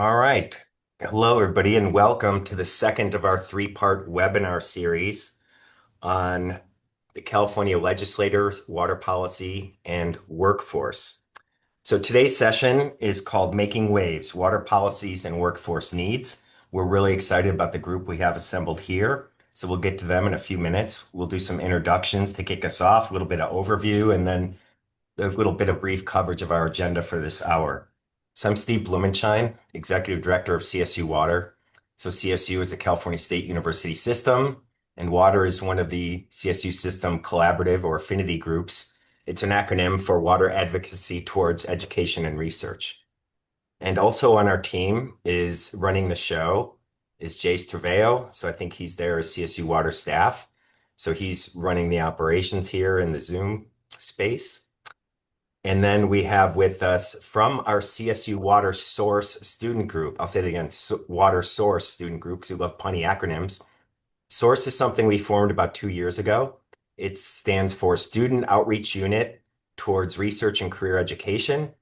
All right. Hello, everybody, and welcome to the second of our three-part webinar series on the California legislators, water policy, and workforce. So today's session is called Making Waves, Water Policies and Workforce Needs. We're really excited about the group we have assembled here. So we'll get to them in a few minutes. We'll do some introductions to kick us off, a little bit of overview, and then a little bit of brief coverage of our agenda for this hour. So I'm Steve Blumenshine, Executive Director of CSU-WATER. So CSU is the California State University system, and WATER is one of the CSU system collaborative or affinity groups. It's an acronym for Water Advocacy Towards Education and Research. And also on our team is running the show is Jace Treveo. So I think he's there as CSU-WATER staff. So he's running the operations here in the Zoom space. And then we have with us from our CSU-WATER Source student group. I'll say it again, WATER Source student group, because we love punny acronyms. Source is something we formed about 2 years ago. It stands for Student Outreach Unit towards Research and Career Education.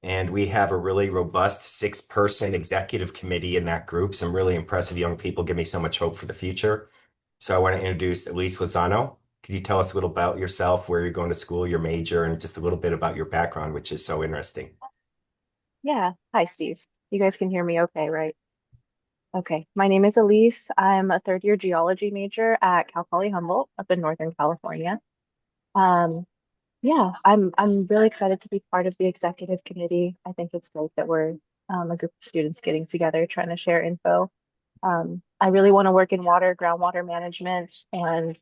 And we have a really robust 6-person executive committee in that group. Some really impressive young people give me so much hope for the future. So I want to introduce Elise Lozano. Could you tell us a little about yourself, where you're going to school, your major, and just a little bit about your background, which is so interesting? Yeah. Hi, Steve. You guys can hear me okay, right? Okay. My name is Elise. I'm a third year geology major at Cal Poly Humboldt up in Northern California. Um, yeah, I'm really excited to be part of the executive committee. I think it's great that we're a group of students getting together, trying to share info. I really want to work in water, groundwater management, and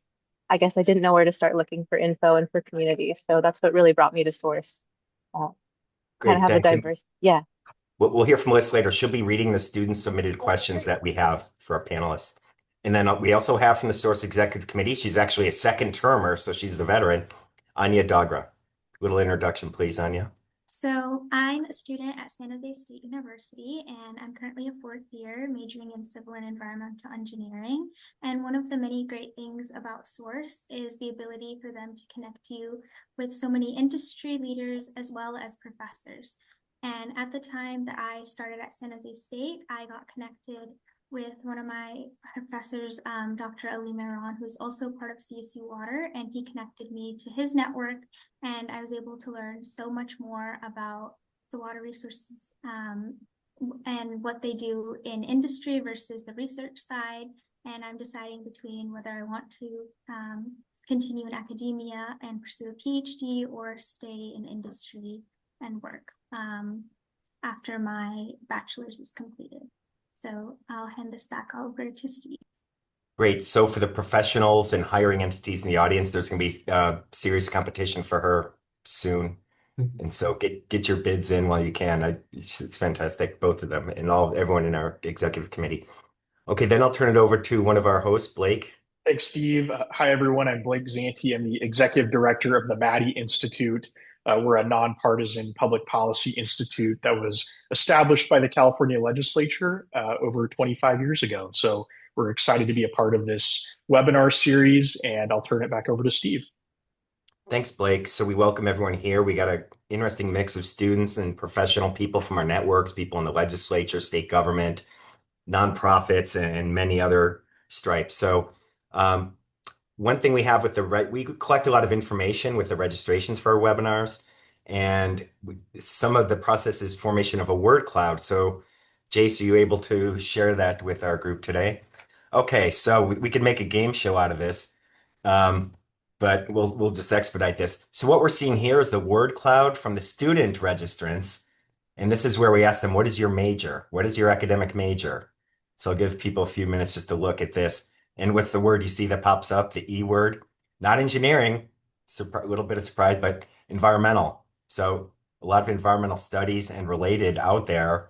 I guess I didn't know where to start looking for info and for community. So that's what really brought me to Source. Uh, Kind of Great, have a thanks. And diverse, yeah. we'll hear from Liz later. She'll be reading the student submitted questions that we have for our panelists. And then we also have from the Source Executive Committee, she's actually a second termer, so she's the veteran, Anya Dogra. Little introduction, please, Anya. So I'm a student at San Jose State University, and I'm currently a fourth year majoring in civil and environmental engineering. And one of the many great things about Source is the ability for them to connect you with so many industry leaders as well as professors. And at the time that I started at San Jose State, I got connected with one of my professors, Dr. Ali Mehran, who's also part of CSU-WATER, and he connected me to his network, and I was able to learn so much more about the water resources and what they do in industry versus the research side. And I'm deciding between whether I want to continue in academia and pursue a PhD or stay in industry and work after my bachelor's is completed. So I'll hand this back over to Steve. Great. So for the professionals and hiring entities in the audience, there's going to be serious competition for her soon. And so get your bids in while you can. It's fantastic, both of them, and everyone in our executive committee. Okay, then I'll turn it over to one of our hosts, Blake. Thanks, Steve. Hi, everyone. I'm Blake Zanti. I'm the executive director of the Maddie Institute. We're a nonpartisan public policy institute that was established by the California legislature over 25 years ago. So we're excited to be a part of this webinar series, and I'll turn it back over to Steve. Thanks, Blake. So we welcome everyone here. We got an interesting mix of students and professional people from our networks, people in the legislature, state government, nonprofits, and many other stripes. So one thing we have with we collect a lot of information with the registrations for our webinars, and some of the process is formation of a word cloud. So Jace, are you able to share that with our group today? Okay, so we can make a game show out of this. But we'll just expedite this. So what we're seeing here is the word cloud from the student registrants. And this is where we ask them, what is your major? What is your academic major? So I'll give people a few minutes just to look at this. And what's the word you see that pops up? The E word, not engineering, a little bit of surprise, but environmental. So a lot of environmental studies and related out there.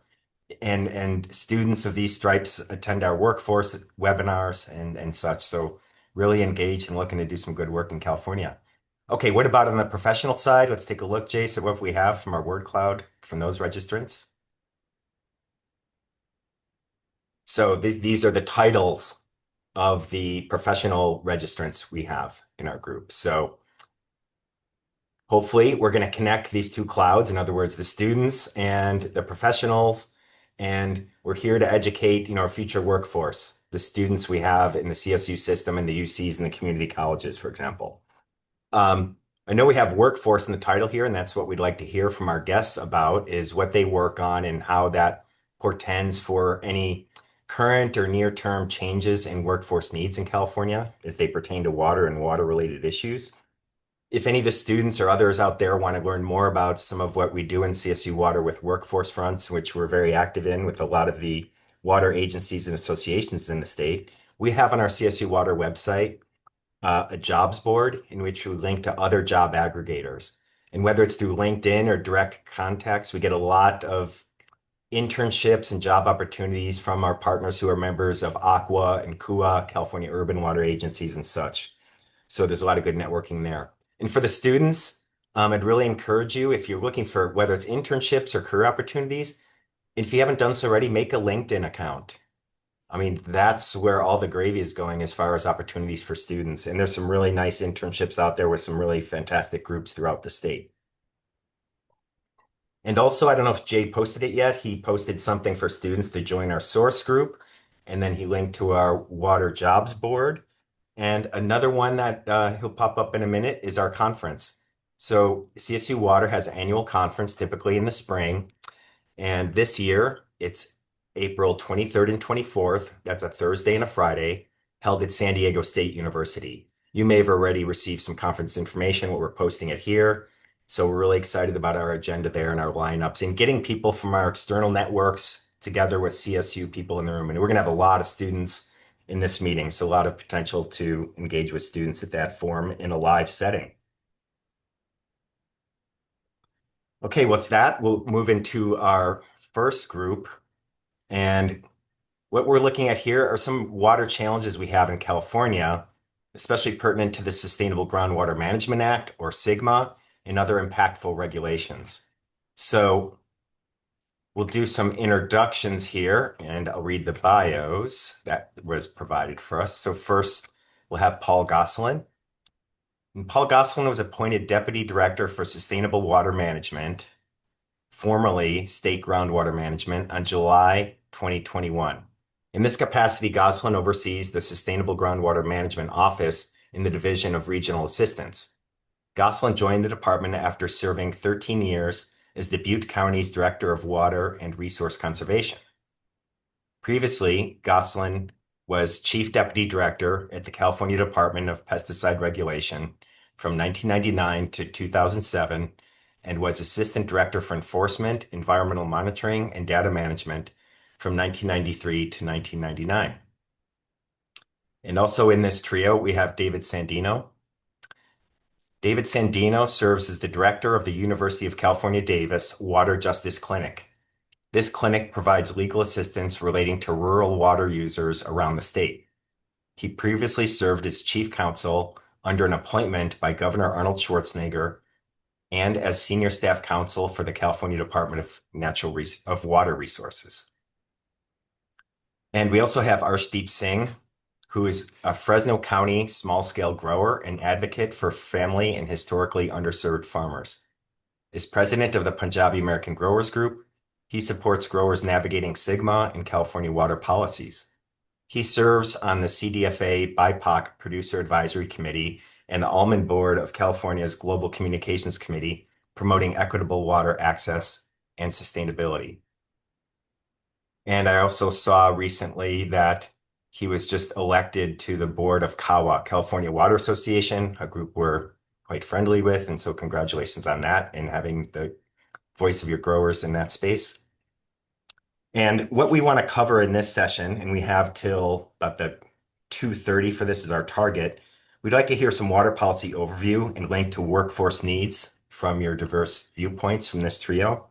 And students of these stripes attend our workforce webinars and such. So really engaged and looking to do some good work in California. Okay, what about on the professional side? Let's take a look, Jace, at what we have from our word cloud from those registrants. So these are the titles of the professional registrants we have in our group. So hopefully we're going to connect these two clouds. In other words, the students and the professionals. and we're here to educate, our future workforce, the students we have in the CSU system and the UCs and the community colleges, for example. Um, I know we have workforce in the title here, and that's what we'd like to hear from our guests about is what they work on and how that portends for any current or near-term changes in workforce needs in California as they pertain to water and water-related issues. If any of the students or others out there want to learn more about some of what we do in CSU Water with workforce fronts, which we're very active in with a lot of the water agencies and associations in the state, we have on our CSU Water website a jobs board in which we link to other job aggregators. And whether it's through LinkedIn or direct contacts, we get a lot of internships and job opportunities from our partners who are members of ACWA and CUA, California Urban Water Agencies and such. So there's a lot of good networking there. And for the students, I'd really encourage you, if you're looking for whether it's internships or career opportunities, if you haven't done so already, make a LinkedIn account. I mean, that's where all the gravy is going as far as opportunities for students. And there's some really nice internships out there with some really fantastic groups throughout the state. And also, I don't know if Jay posted it yet. He posted something for students to join our source group. And then he linked to our water jobs board. And another one that he'll pop up in a minute is our conference. So CSU Water has an annual conference typically in the spring. And this year, it's April 23rd and 24th. That's a Thursday and a Friday, held at San Diego State University. You may have already received some conference information, what we're posting it here. So we're really excited about our agenda there and our lineups and getting people from our external networks together with CSU people in the room. And we're going to have a lot of students in this meeting, so a lot of potential to engage with students at that forum in a live setting. Okay, with that, we'll move into our first group. And what we're looking at here are some water challenges we have in California, especially pertinent to the Sustainable Groundwater Management Act, or SGMA, and other impactful regulations. So we'll do some introductions here, and I'll read the bios that was provided for us. So first, we'll have Paul Gosselin. And Paul Gosselin was appointed Deputy Director for Sustainable Water Management, formerly State Groundwater Management, on July 2021. In this capacity, Gosselin oversees the Sustainable Groundwater Management Office in the Division of Regional Assistance. Gosselin joined the department after serving 13 years as the Butte County's Director of Water and Resource Conservation. Previously, Gosselin was Chief Deputy Director at the California Department of Pesticide Regulation from 1999 to 2007 and was Assistant Director for Enforcement, Environmental Monitoring, and Data Management from 1993 to 1999. And also in this trio, we have David Sandino. David Sandino serves as the director of the University of California, Davis Water Justice Clinic. This clinic provides legal assistance relating to rural water users around the state. He previously served as chief counsel under an appointment by Governor Arnold Schwarzenegger and as senior staff counsel for the California Department of Water Resources. And we also have Arshdeep Singh, who is a Fresno County small-scale grower and advocate for family and historically underserved farmers. As president of the Punjabi American Growers Group, he supports growers navigating SGMA and California water policies. He serves on the CDFA BIPOC Producer Advisory Committee and the Almond Board of California's Global Communications Committee, promoting equitable water access and sustainability. And I also saw recently that he was just elected to the board of CAWA, California Water Association, a group we're quite friendly with. And so congratulations on that and having the voice of your growers in that space. And what we want to cover in this session, and we have till about the 2:30 for this is our target, we'd like to hear some water policy overview and link to workforce needs from your diverse viewpoints from this trio.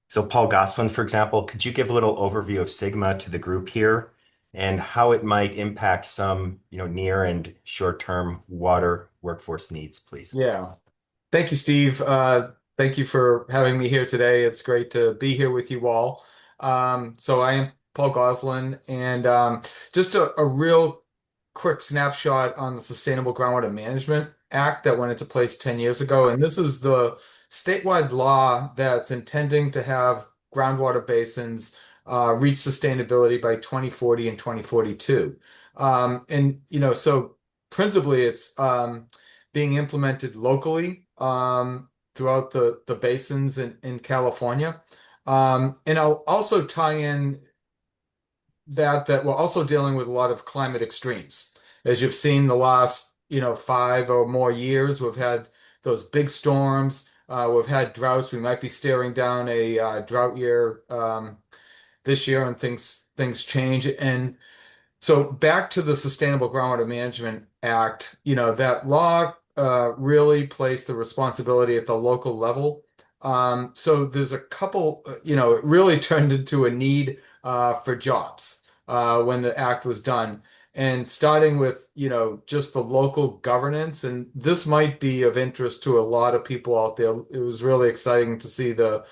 So Paul Gosselin, for example, could you give a little overview of SGMA to the group here and how it might impact some, near and short-term water workforce needs, please? Yeah. Thank you, Steve. Thank you for having me here today. It's great to be here with you all. So I am Paul Gosselin, and just a real quick snapshot on the Sustainable Groundwater Management Act that went into place 10 years ago. And this is the statewide law that's intending to have groundwater basins reach sustainability by 2040 and 2042. So principally it's being implemented locally throughout the basins in California. And I'll also tie in that we're also dealing with a lot of climate extremes. As you've seen the last, 5 or more years, we've had those big storms. We've had droughts. We might be staring down a drought year this year, and things change. And so back to the Sustainable Groundwater Management Act, that law really placed the responsibility at the local level. So there's a couple, it really turned into a need for jobs when the act was done. And starting with, just the local governance, and this might be of interest to a lot of people out there. It was really exciting to see the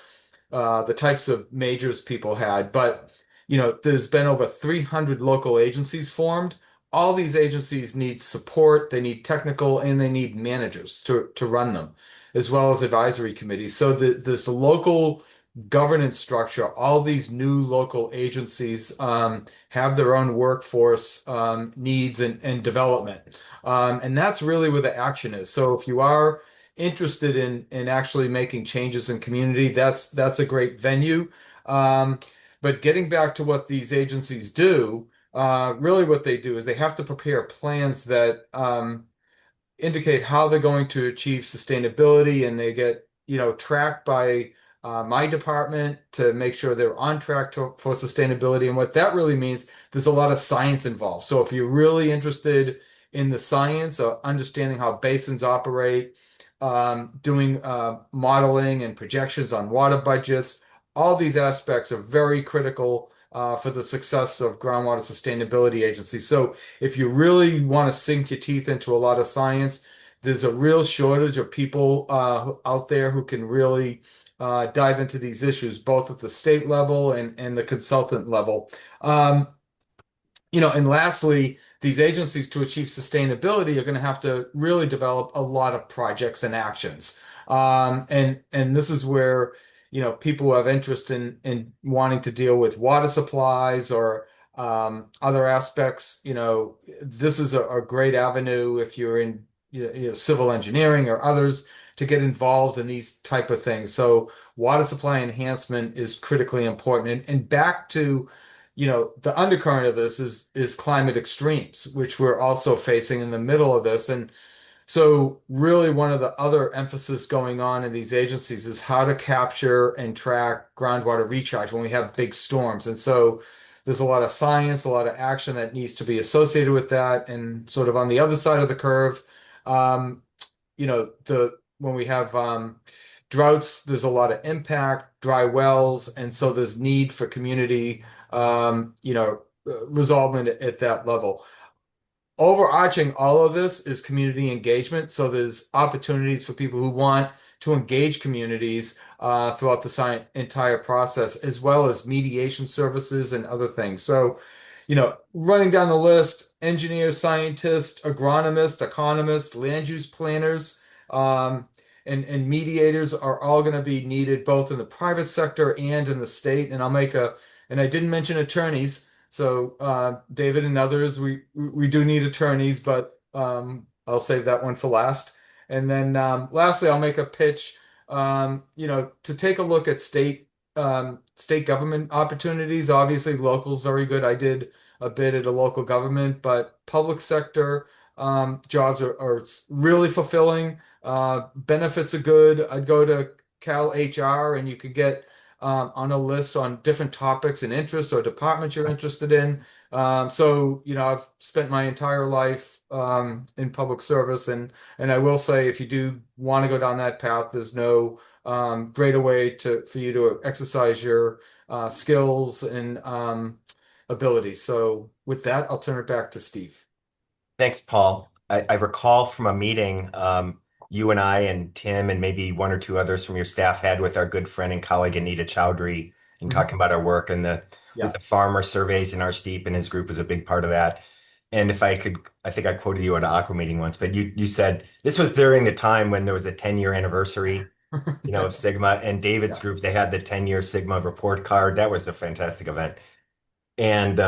types of majors people had. But, there's been over 300 local agencies formed. All these agencies need support, they need technical, and they need managers to run them, as well as advisory committees. So this local governance structure, all these new local agencies have their own workforce needs and development. And that's really where the action is. So if you are interested in actually making changes in community, that's a great venue. But getting back to what these agencies do, really what they do is they have to prepare plans that indicate how they're going to achieve sustainability, and they get, tracked by my department to make sure they're on track for sustainability. And what that really means, there's a lot of science involved. So if you're really interested in the science of understanding how basins operate, doing modeling and projections on water budgets, all these aspects are very critical for the success of groundwater sustainability agencies. So if you really want to sink your teeth into a lot of science, there's a real shortage of people out there who can really dive into these issues, both at the state level and the consultant level. And lastly, these agencies to achieve sustainability are going to have to really develop a lot of projects and actions. And this is where, people who have interest in wanting to deal with water supplies or other aspects, this is a great avenue if you're in civil engineering or others to get involved in these type of things. So water supply enhancement is critically important. And back to, the undercurrent of this is climate extremes, which we're also facing in the middle of this. And so really one of the other emphasis going on in these agencies is how to capture and track groundwater recharge when we have big storms. And so there's a lot of science, a lot of action that needs to be associated with that. And sort of on the other side of the curve, the when we have droughts, there's a lot of impact, dry wells, and so there's need for community, resolvement at that level. Overarching all of this is community engagement. So there's opportunities for people who want to engage communities throughout the entire process, as well as mediation services and other things. So, running down the list, engineers, scientists, agronomists, economists, land use planners, and mediators are all going to be needed both in the private sector and in the state. And and I didn't mention attorneys. So David and others, we do need attorneys, but I'll save that one for last. And then lastly, I'll make a pitch, to take a look at state government opportunities. Obviously, local's very good. I did a bit at a local government, but public sector jobs are really fulfilling. Benefits are good. I'd go to Cal HR and you could get on a list on different topics and interests or departments you're interested in. So, I've spent my entire life in public service, and I will say, if you do want to go down that path, there's no greater way for you to exercise your skills and abilities. So, with that, I'll turn it back to Steve. Thanks, Paul. I recall from a meeting you and I and Tim and maybe one or two others from your staff had with our good friend and colleague Anita Chowdhury and talking about our work and with Yeah. the farmer surveys, and our Steep and his group was a big part of that. And if I could, I think I quoted you at an Aqua meeting once, but you said this was during the time when there was a 10-year anniversary of Sigma and David's Yeah. group. They had the 10-year Sigma report card. That was a fantastic event. And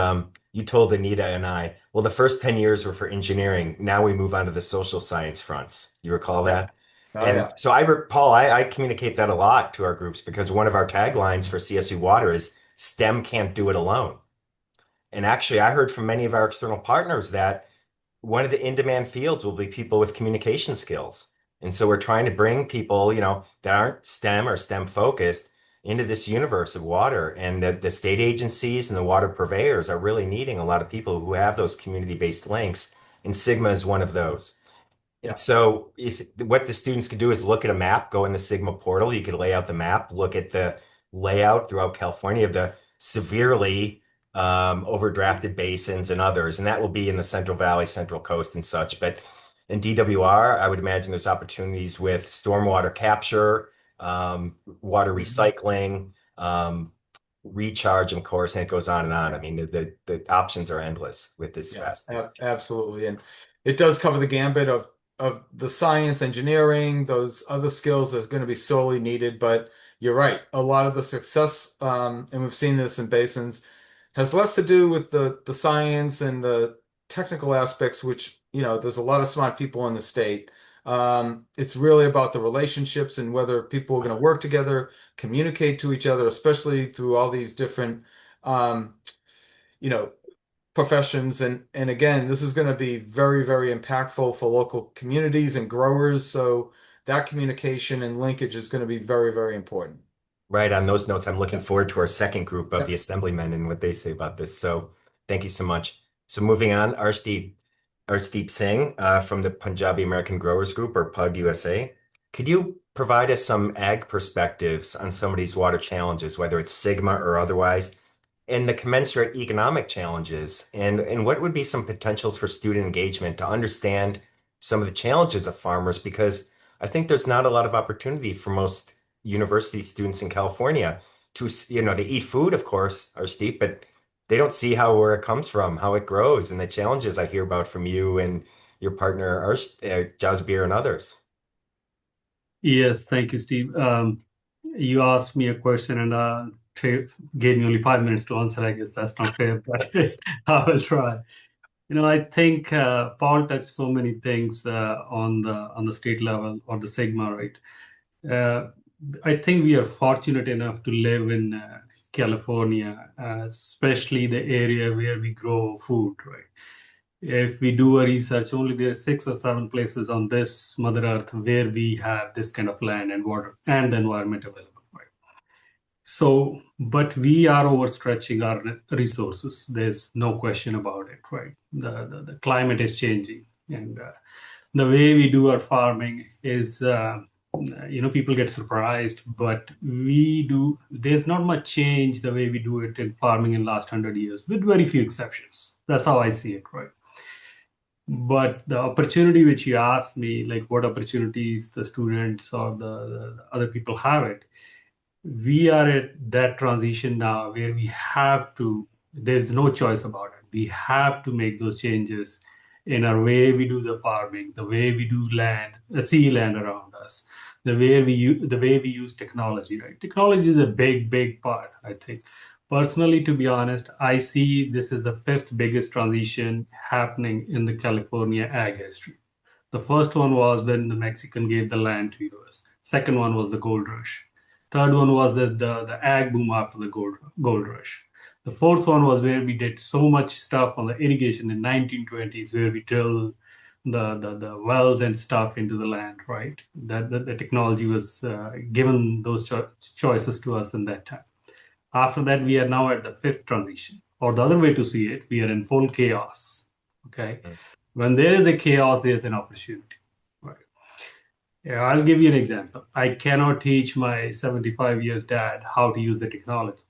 you told Anita and I, well, the first 10 years were for engineering. Now we move on to the social science fronts. You recall Yeah. that? Oh, And yeah. so Paul, I communicate that a lot to our groups because one of our taglines for CSU Water is STEM can't do it alone. And actually, I heard from many of our external partners that one of the in-demand fields will be people with communication skills. And so we're trying to bring people, that aren't STEM or STEM focused into this universe of water. And the state agencies and the water purveyors are really needing a lot of people who have those community-based links. And Sigma is one of those. And Yeah. so if what the students could do is look at a map, go in the Sigma portal, you could lay out the map, look at the layout throughout California of the severely overdrafted basins and others, and that will be in the Central Valley, Central Coast and such. But in DWR, I would imagine there's opportunities with stormwater capture, water Mhm. recycling, recharge, of course, and it goes on and on. I mean, the options are endless with this Yeah, fest. absolutely. And it does cover the gambit of the science, engineering, those other skills that are going to be sorely needed. But you're right. A lot of the success, and we've seen this in basins, has less to do with the science and the technical aspects, which, there's a lot of smart people in the state. It's really about the relationships and whether people are going to work together, communicate to each other, especially through all these different um, you know, professions. And again, this is going to be very, very impactful for local communities and growers. So that communication and linkage is going to be very, very important. Right, on those notes, I'm looking Yeah. forward to our second group of the Yep. assemblymen and what they say about this. So thank you so much. So moving on, Arshdeep Singh from the Punjabi American Growers Group or PUG USA. Could you provide us some ag perspectives on some of these water challenges, whether it's Sigma or otherwise, and the commensurate economic challenges, and what would be some potentials for student engagement to understand some of the challenges of farmers? Because I think there's not a lot of opportunity for most university students in California to, they eat food, of course, are steep, but they don't see where it comes from, how it grows, and the challenges I hear about from you and your partner, Jasbir and others. Yes, thank you, Steve. You asked me a question and gave me only 5 minutes to answer. I guess that's not fair, but I will try. I think Paul touched so many things on the state level or the Sigma, right? Uh, I think we are fortunate enough to live in California, especially the area where we grow food, right? If we do a research, only there are 6 or 7 places on this Mother Earth where we have this kind of land and water and the environment available, right? So, but we are overstretching our resources. There's no question about it, right? The climate is changing, and the way we do our farming is, people get surprised, but there's not much change the way we do it in farming in last 100 years, with very few exceptions. That's how I see it, right? But the opportunity which you asked me, like what opportunities the students or the other people have it, we are at that transition now where there's no choice about it. We have to make those changes in our way we do the farming, the way we do sea land around us, the way we use technology, right? Technology is a big, big part, I think. Personally, to be honest, I see this is the fifth biggest transition happening in the California ag history. The first one was when the Mexican gave the land to US. Second one was the gold rush. Third one was the ag boom after the gold rush. The fourth one was where we did so much stuff on the irrigation in 1920s, where we drilled the wells and stuff into the land, right? That the technology was given those choices to us in that time. After that, we are now at the fifth transition. Or the other way to see it, we are in full chaos. Okay. Mm. When there is a chaos, there's an opportunity. Right. Yeah, I'll give you an example. I cannot teach my 75 years dad how to use the technology,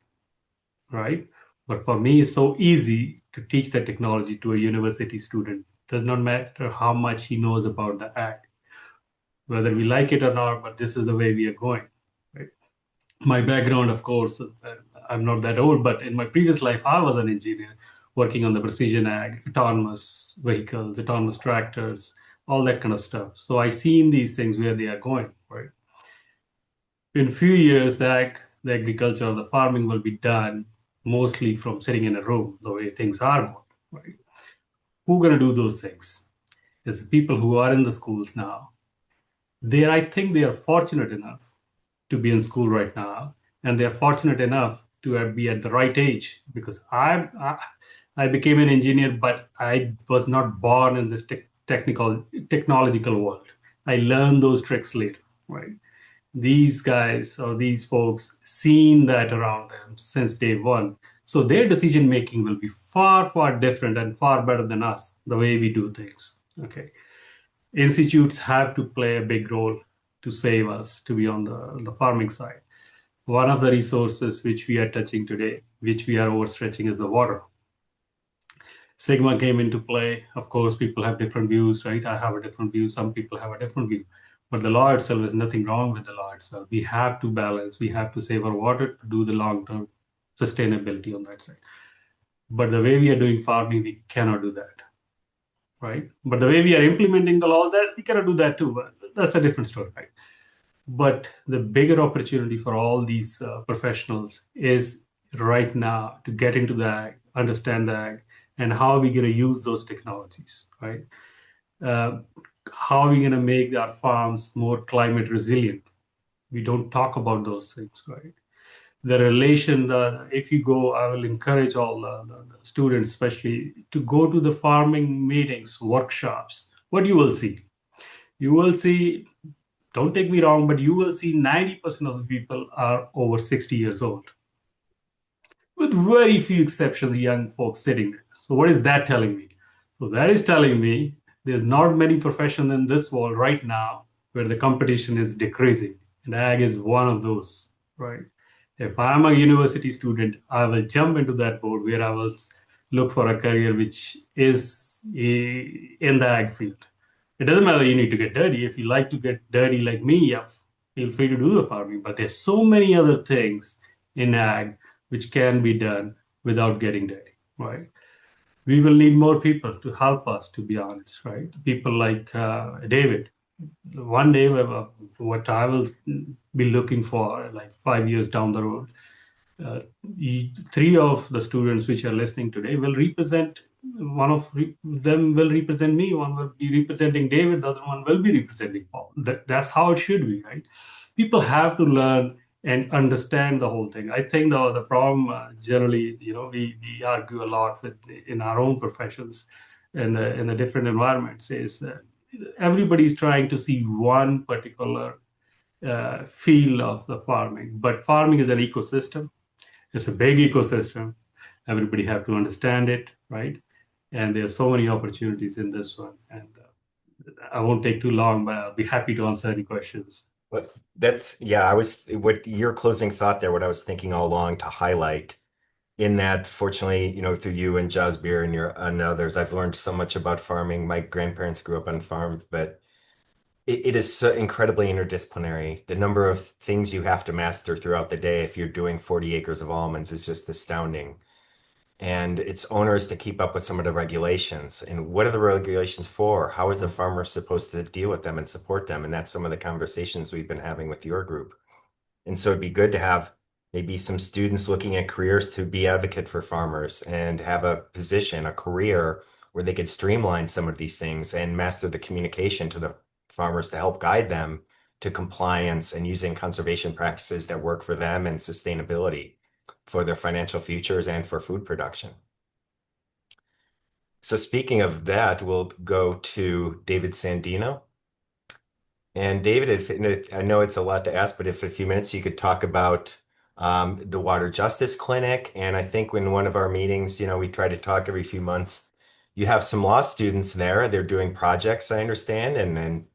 right? But for me, it's so easy to teach the technology to a university student. Does not matter how much he knows about the act, whether we like it or not, but this is the way we are going. Right? My background, of course, I'm not that old, but in my previous life, I was an engineer working on the precision ag, autonomous vehicles, autonomous tractors, all that kind of stuff. So I seen these things where they are going, right? In few years, the agriculture or the farming will be done mostly from sitting in a room, the way things are going, right? Who gonna do those things? It's the people who are in the schools now. I think they are fortunate enough to be in school right now, and they're fortunate enough to be at the right age because I became an engineer, but I was not born in this technological world. I learned those tricks later, right? These guys or these folks seen that around them since day one. So their decision making will be far, far different and far better than us, the way we do things. Okay. Institutes have to play a big role to save us, to be on the farming side. One of the resources which we are touching today, which we are overstretching, is the water. Sigma came into play. Of course, people have different views, right? I have a different view. Some people have a different view. But the law itself, is nothing wrong with the law itself. We have to balance. We have to save our water to do the long-term sustainability on that side. But the way we are doing farming, we cannot do that, right? But the way we are implementing the law, that we cannot do that too. But that's a different story, right? But the bigger opportunity for all these professionals is right now to get into the ag, understand the ag, and how are we going to use those technologies, right? Uh, how are we going to make our farms more climate resilient? We don't talk about those things, right? The relation, if you go, I will encourage all the students, especially, to go to the farming meetings, workshops. What you will see, don't take me wrong, but you will see 90% of the people are over 60 years old, with very few exceptions, young folks sitting there. So, what is that telling me? So, that is telling me there's not many professions in this world right now where the competition is decreasing. And ag is one of those, right? If I'm a university student, I will jump into that boat where I will look for a career which is in the ag field. It doesn't matter you need to get dirty. If you like to get dirty like me, yeah, feel free to do the farming. But there's so many other things in ag which can be done without getting dirty, right? We will need more people to help us, to be honest, right? People like David. One day, what I will be looking for, like 5 years down the road, uh, three of the students which are listening today will represent them will represent me. One will be representing David, the other one will be representing Paul. That's how it should be, right? People have to learn and understand the whole thing. I think the problem, generally, we argue a lot in our own professions and in the different environments, is everybody is trying to see one particular field of the farming, but farming is an ecosystem. It's a big ecosystem. Everybody have to understand it, right? And there's so many opportunities in this one. And I won't take too long, but I'll be happy to answer any questions. But what your closing thought there, what I was thinking all along to highlight in that, fortunately, through you and Jasbir and others, I've learned so much about farming. My grandparents grew up on farms, but it is so incredibly interdisciplinary. The number of things you have to master throughout the day if you're doing 40 acres of almonds is just astounding. And it's onerous to keep up with some of the regulations. And what are the regulations for? How is the farmer supposed to deal with them and support them? And that's some of the conversations we've been having with your group. And so it'd be good to have maybe some students looking at careers to be advocate for farmers and have a position, a career where they could streamline some of these things and master the communication to the farmers to help guide them to compliance and using conservation practices that work for them and sustainability for their financial futures and for food production. So speaking of that, we'll go to David Sandino. And David, I know it's a lot to ask, but if in a few minutes you could talk about the Water Justice Clinic. And I think when one of our meetings, we try to talk every few months, you have some law students there. They're doing projects, I understand. And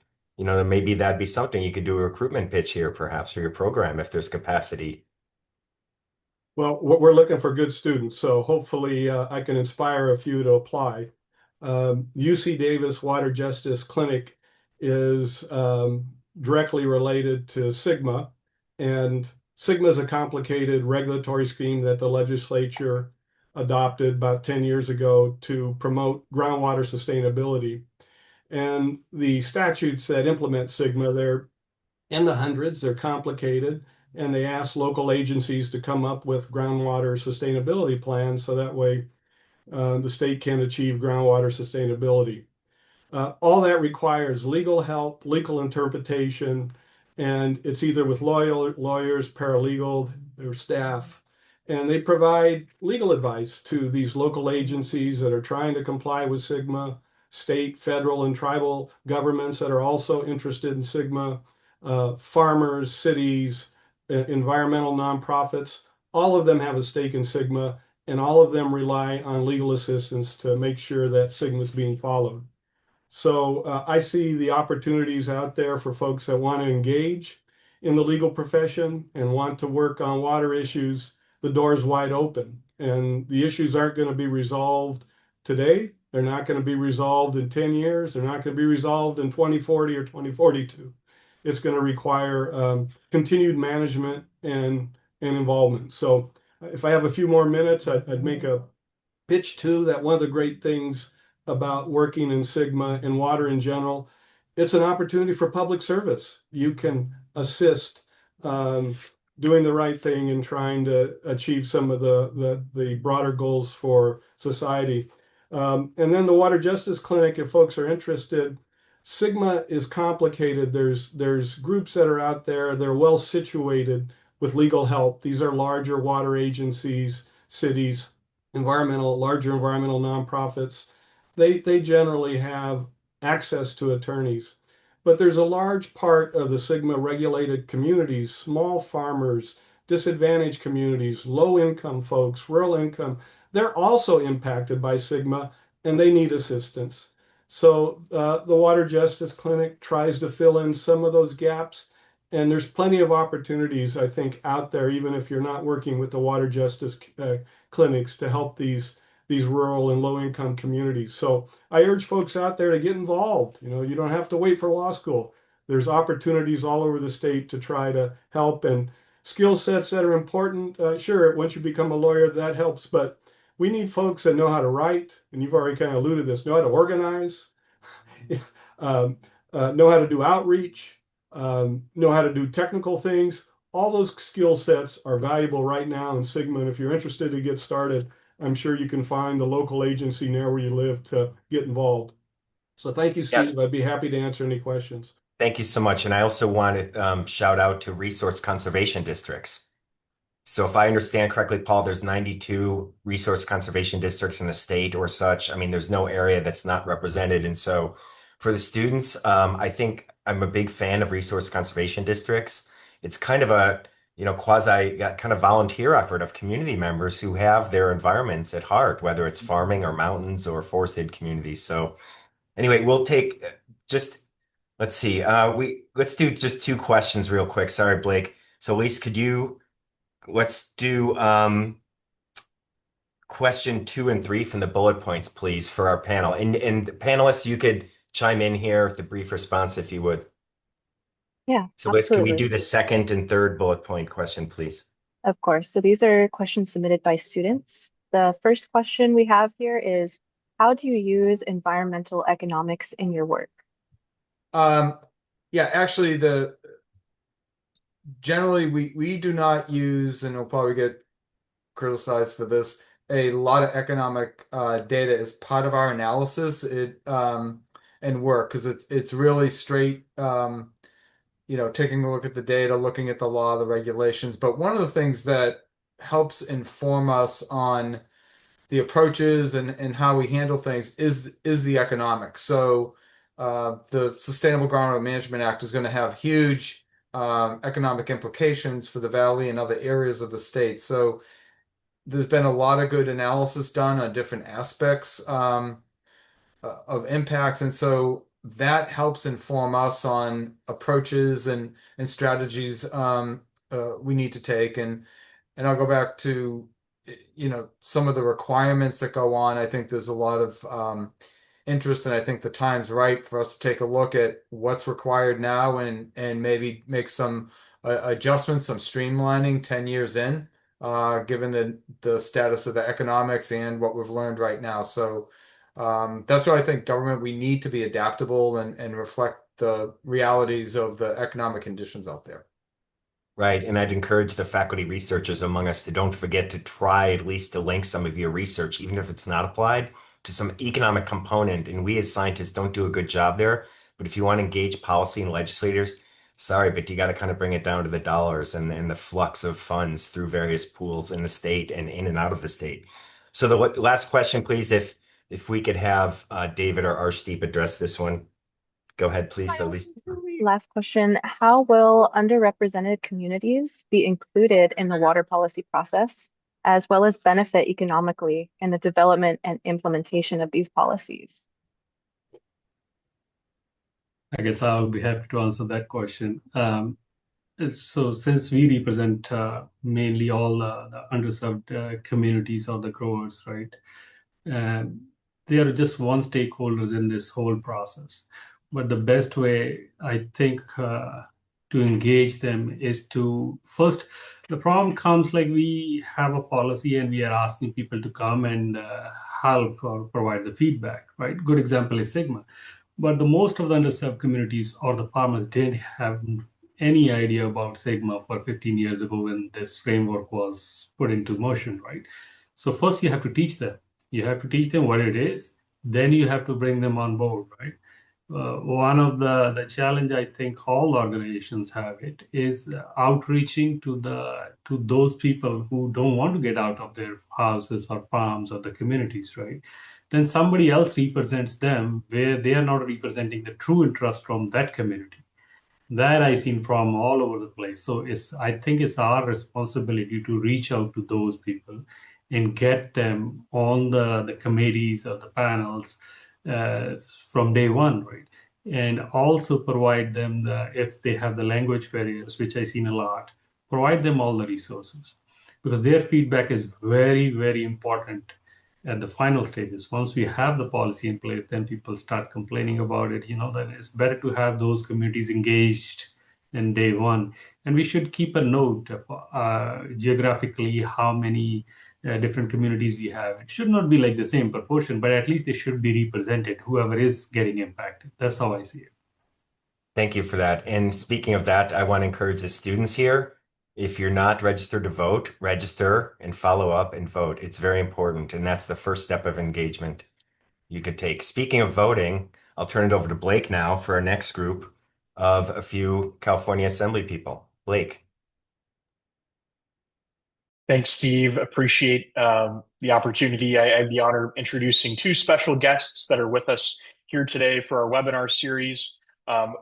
maybe that'd be something you could do a recruitment pitch here, perhaps, for your program if there's capacity. Well, we're looking for good students, so hopefully I can inspire a few to apply. UC Davis Water Justice Clinic is directly related to SGMA, and SGMA is a complicated regulatory scheme that the legislature adopted about 10 years ago to promote groundwater sustainability. And the statutes that implement SGMA, they're in the hundreds. They're complicated, and they ask local agencies to come up with groundwater sustainability plans so that way the state can achieve groundwater sustainability. All that requires legal help, legal interpretation, and it's either with lawyers, paralegal, or staff. And they provide legal advice to these local agencies that are trying to comply with SGMA, state, federal, and tribal governments that are also interested in SGMA, farmers, cities, environmental nonprofits. All of them have a stake in SGMA, and all of them rely on legal assistance to make sure that SGMA is being followed. So I see the opportunities out there for folks that want to engage in the legal profession and want to work on water issues. The door's wide open, and the issues aren't going to be resolved today. They're not going to be resolved in 10 years. They're not going to be resolved in 2040 or 2042. It's going to require continued management and involvement. So if I have a few more minutes, I'd make a pitch too that one of the great things about working in SGMA and water in general, it's an opportunity for public service. You can assist doing the right thing and trying to achieve some of the broader goals for society. And then the Water Justice Clinic, if folks are interested, SGMA is complicated. There's groups that are out there. They're well situated with legal help. These are larger water agencies, cities, larger environmental nonprofits. They generally have access to attorneys. But there's a large part of the SGMA regulated communities, small farmers, disadvantaged communities, low income folks, rural income. They're also impacted by SGMA and they need assistance. So the Water Justice Clinic tries to fill in some of those gaps. And there's plenty of opportunities, I think, out there, even if you're not working with the water justice clinics to help these rural and low-income communities. So I urge folks out there to get involved. You don't have to wait for law school. There's opportunities all over the state to try to help, and skill sets that are important. Sure, once you become a lawyer, that helps, but we need folks that know how to write, and you've already kind of alluded to this, know how to organize, know how to do outreach, know how to do technical things. All those skill sets are valuable right now in SGMA. And if you're interested to get started, I'm sure you can find the local agency near where you live to get involved. So thank you, Yeah, Steve. I'd be happy to answer any questions. thank you so much. And I also want to shout out to resource conservation districts. So if I understand correctly, Paul, there's 92 resource conservation districts in the state or such. I mean, there's no area that's not represented. And so for the students, I think I'm a big fan of resource conservation districts. It's kind of a, quasi kind of volunteer effort of community members who have their environments at heart, whether it's farming or mountains or forested communities. So anyway, we'll take just, let's see, let's do just two questions real quick. Sorry, Blake. So Elise, let's do question 2 and 3 from the bullet points, please, for our panel. And panelists, you could chime in here with a brief response if you would. Yeah, So Liz, can we do absolutely. the second and third bullet point question, please? Of course. So these are questions submitted by students. The first question we have here is, how do you use environmental economics in your work? Yeah, actually, generally we do not use, and we'll probably get criticized for this, a lot of economic data as part of our analysis and work, because it's really straight taking a look at the data, looking at the law, the regulations. But one of the things that helps inform us on the approaches and how we handle things is the economics. So the Sustainable Groundwater Management Act is going to have huge economic implications for the valley and other areas of the state. So there's been a lot of good analysis done on different aspects of impacts, and so that helps inform us on approaches and strategies we need to take. And I'll go back to some of the requirements that go on. I think there's a lot of interest, and I think the time's right for us to take a look at what's required now and maybe make some adjustments, some streamlining 10 years in, given the status of the economics and what we've learned right now. So that's why I think government, we need to be adaptable and reflect the realities of the economic conditions out there. Right. And I'd encourage the faculty researchers among us to don't forget to try at least to link some of your research, even if it's not applied, to some economic component. And we as scientists don't do a good job there. But if you want to engage policy and legislators, sorry, but you got to kind of bring it down to the dollars and the flux of funds through various pools in the state and in and out of the state. So the last question, please, if we could have David or Arshdeep address this one. Go ahead, please, at least. Last question. How will underrepresented communities be included in the water policy process, as well as benefit economically in the development and implementation of these policies? I guess I'll be happy to answer that question. So since we represent mainly all the underserved communities or the growers, right? They are just one stakeholders in this whole process. But the best way, I think, to engage them is to first, the problem comes like we have a policy and we are asking people to come and help or provide the feedback, right? Good example is Sigma. But the most of the underserved communities or the farmers didn't have any idea about Sigma for 15 years ago when this framework was put into motion, right? So first you have to teach them. You have to teach them what it is. Then you have to bring them on board, right? One of the challenge I think all organizations have it is outreaching to those people who don't want to get out of their houses or farms or the communities, right? Then somebody else represents them where they are not representing the true interest from that community. That I've seen from all over the place. So I think it's our responsibility to reach out to those people and get them on the committees or the panels from day one, right? And also provide them if they have the language barriers, which I've seen a lot, provide them all the resources because their feedback is very, very important at the final stages. Once we have the policy in place, then people start complaining about it. Then it's better to have those communities engaged in day one. And we should keep a note of geographically how many different communities we have. It should not be like the same proportion, but at least they should be represented, whoever is getting impacted. That's how I see it. Thank you for that. And speaking of that, I want to encourage the students here. If you're not registered to vote, register and follow up and vote. It's very important. And that's the first step of engagement you could take. Speaking of voting, I'll turn it over to Blake now for our next group of a few California Assembly people. Blake. Thanks, Steve. Appreciate the opportunity. I have the honor of introducing two special guests that are with us here today for our webinar series.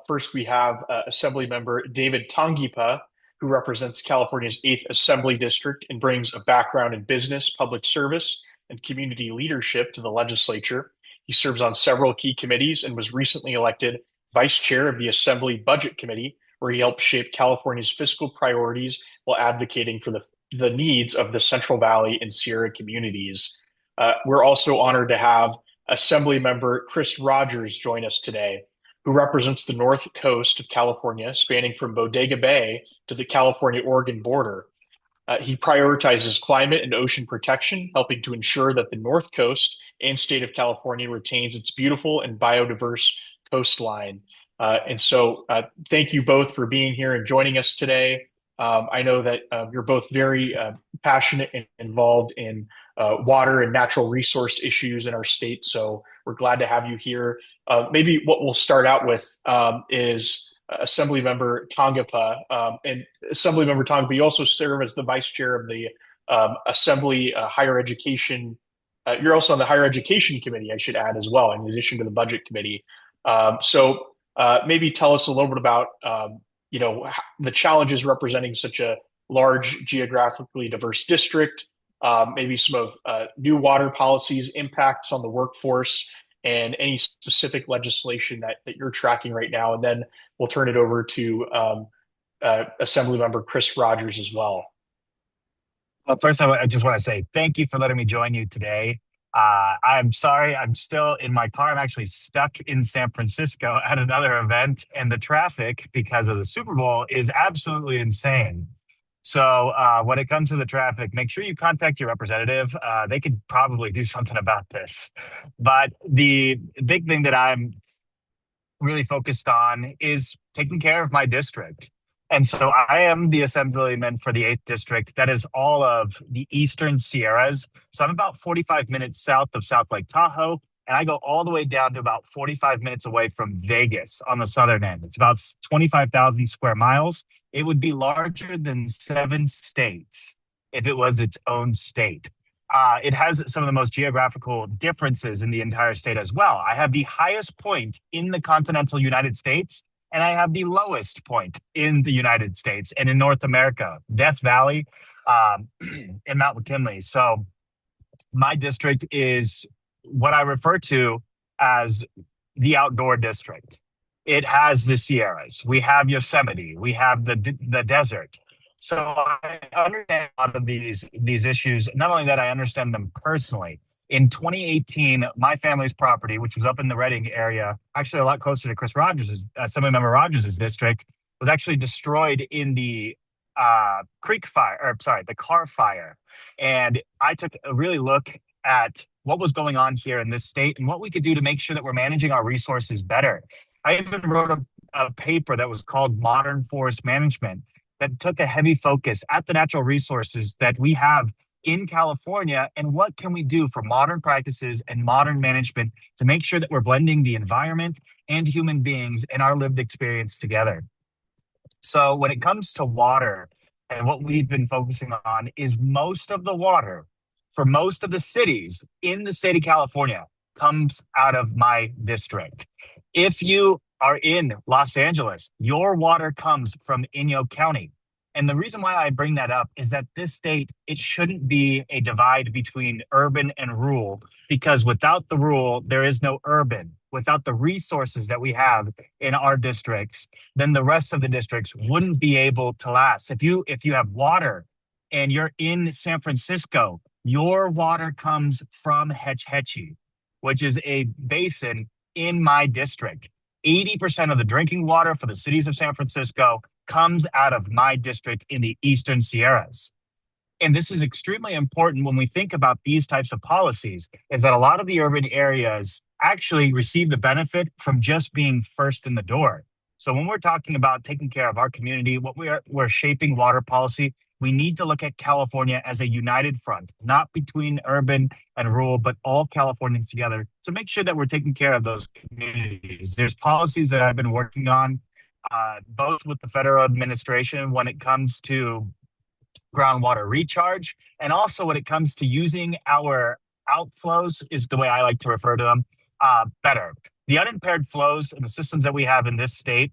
First, we have Assembly Member David Tangipa, who represents California's 8th Assembly District and brings a background in business, public service, and community leadership to the legislature. He serves on several key committees and was recently elected Vice Chair of the Assembly Budget Committee, where he helped shape California's fiscal priorities while advocating for the needs of the Central Valley and Sierra communities. We're also honored to have Assembly Member Chris Rogers join us today, who represents the North Coast of California, spanning from Bodega Bay to the California-Oregon border. He prioritizes climate and ocean protection, helping to ensure that the North Coast and state of California retains its beautiful and biodiverse coastline. And so thank you both for being here and joining us today. I know that you're both very passionate and involved in water and natural resource issues in our state. So we're glad to have you here. Maybe what we'll start out with is Assemblymember Tangapa. And Assemblymember Tangapa, you also serve as the vice chair of the Assembly Higher Education. You're also on the Higher Education Committee, I should add as well, in addition to the Budget Committee. So maybe tell us a little bit about the challenges representing such a large geographically diverse district, maybe some of new water policies, impacts on the workforce, and any specific legislation that you're tracking right now. And then we'll turn it over to Assemblymember Chris Rogers as well. First, I just want to say thank you for letting me join you today. I'm sorry, I'm still in my car. I'm actually stuck in San Francisco at another event, and the traffic because of the Super Bowl is absolutely insane. So when it comes to the traffic, make sure you contact your representative. They could probably do something about this. But the big thing that I'm really focused on is taking care of my district. And so I am the assemblyman for the 8th district. That is all of the Eastern Sierras. So I'm about 45 minutes south of South Lake Tahoe, and I go all the way down to about 45 minutes away from Vegas on the southern end. It's about 25,000 square miles. It would be larger than 7 states if it was its own state. It has some of the most geographical differences in the entire state as well. I have the highest point in the continental United States, and I have the lowest point in the United States and in North America, Death Valley, and Mount McKinley. So my district is what I refer to as the outdoor district. It has the Sierras, we have Yosemite, we have the desert. So I understand a lot of these issues. Not only that, I understand them personally. In 2018, my family's property, which was up in the Redding area, actually a lot closer to Chris Rogers' Assemblymember Rogers' district, was actually destroyed in the the Carr fire. And I took a really look at what was going on here in this state and what we could do to make sure that we're managing our resources better. I even wrote a paper that was called Modern Forest Management that took a heavy focus at the natural resources that we have in California and what can we do for modern practices and modern management to make sure that we're blending the environment and human beings and our lived experience together. So when it comes to water, and what we've been focusing on is most of the water for most of the cities in the state of California comes out of my district. If you are in Los Angeles, your water comes from Inyo County. And the reason why I bring that up is that this state, it shouldn't be a divide between urban and rural, because without the rural, there is no urban. Without the resources that we have in our districts, then the rest of the districts wouldn't be able to last. If you have water and you're in San Francisco, your water comes from Hetch Hetchy, which is a basin in my district. 80% of the drinking water for the cities of San Francisco comes out of my district in the Eastern Sierras. And this is extremely important when we think about these types of policies, is that a lot of the urban areas actually receive the benefit from just being first in the door. So when we're talking about taking care of our community, we're shaping water policy, we need to look at California as a united front, not between urban and rural, but all Californians together to make sure that we're taking care of those communities. There's policies that I've been working on, both with the federal administration when it comes to groundwater recharge, and also when it comes to using our outflows, is the way I like to refer to them, better. The unimpaired flows and the systems that we have in this state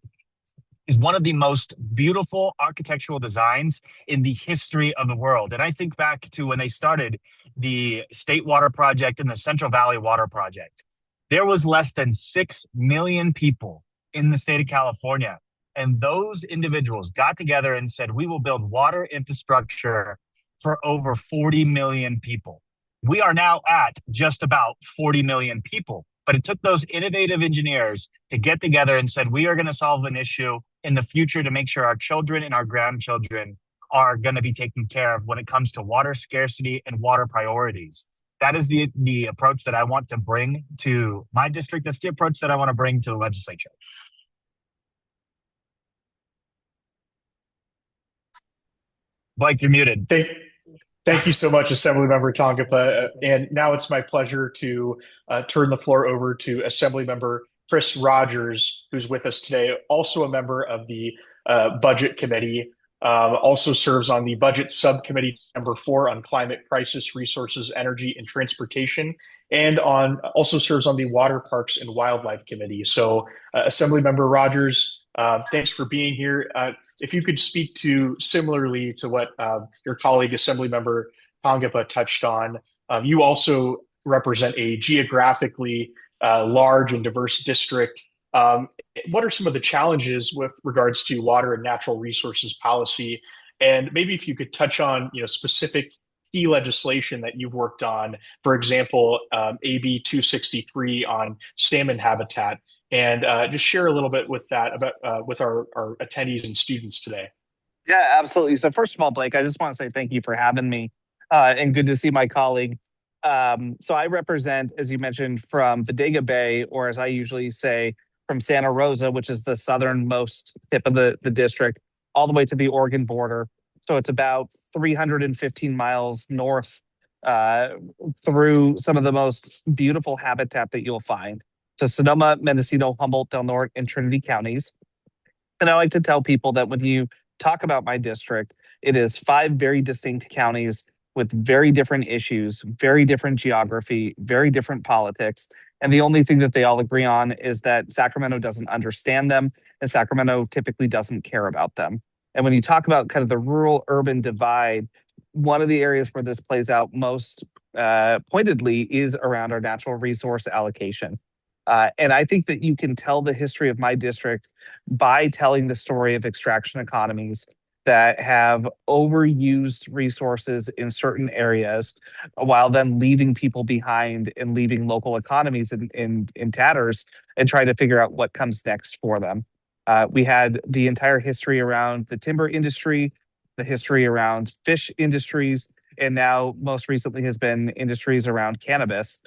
is one of the most beautiful architectural designs in the history of the world. And I think back to when they started the State Water Project and the Central Valley Water Project. There was less than 6 million people in the state of California. And those individuals got together and said, we will build water infrastructure for over 40 million people. We are now at just about 40 million people. But it took those innovative engineers to get together and said, we are going to solve an issue in the future to make sure our children and our grandchildren are going to be taken care of when it comes to water scarcity and water priorities. That is the approach that I want to bring to my district. That's the approach that I want to bring to the legislature. Blake, you're muted. Thank you so much, Assemblymember Tongapa. And now it's my pleasure to turn the floor over to Assemblymember Chris Rogers, who's with us today, also a member of the Budget Committee, also serves on the Budget Subcommittee number 4 on Climate Crisis, Resources, Energy, and Transportation, and also serves on the Water, Parks, and Wildlife Committee. So, Assemblymember Rogers, thanks for being here. If you could speak to similarly to what your colleague Assemblymember Tongapa touched on, you also represent a geographically large and diverse district. What are some of the challenges with regards to water and natural resources policy? And maybe if you could touch on specific key legislation that you've worked on, for example, AB 263 on salmon habitat, and just share a little bit with that about with our attendees and students today. Yeah, absolutely. So first of all, Blake, I just want to say thank you for having me, and good to see my colleague. So I represent, as you mentioned, from Bodega Bay, or as I usually say, from Santa Rosa, which is the southernmost tip of the district, all the way to the Oregon border. So it's about 315 miles north uh, through some of the most beautiful habitat that you'll find. So Sonoma, Mendocino, Humboldt, Del Norte, and Trinity counties. And I like to tell people that when you talk about my district, it is 5 very distinct counties with very different issues, very different geography, very different politics. And the only thing that they all agree on is that Sacramento doesn't understand them, and Sacramento typically doesn't care about them. And when you talk about kind of the rural urban divide, one of the areas where this plays out most pointedly is around our natural resource allocation. And I think that you can tell the history of my district by telling the story of extraction economies that have overused resources in certain areas while then leaving people behind and leaving local economies in tatters and trying to figure out what comes next for them. We had the entire history around the timber industry, the history around fish industries, and now most recently has been industries around cannabis,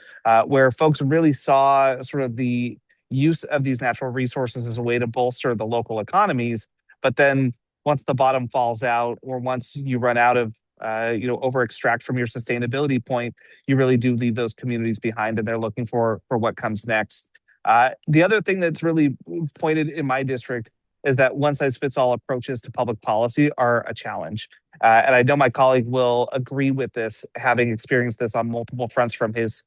where folks really saw sort of the use of these natural resources as a way to bolster the local economies. But then once the bottom falls out, or once you run out of over extract from your sustainability point, you really do leave those communities behind, and they're looking for what comes next. The other thing that's really pointed in my district is that one size fits all approaches to public policy are a challenge. And I know my colleague will agree with this, having experienced this on multiple fronts from his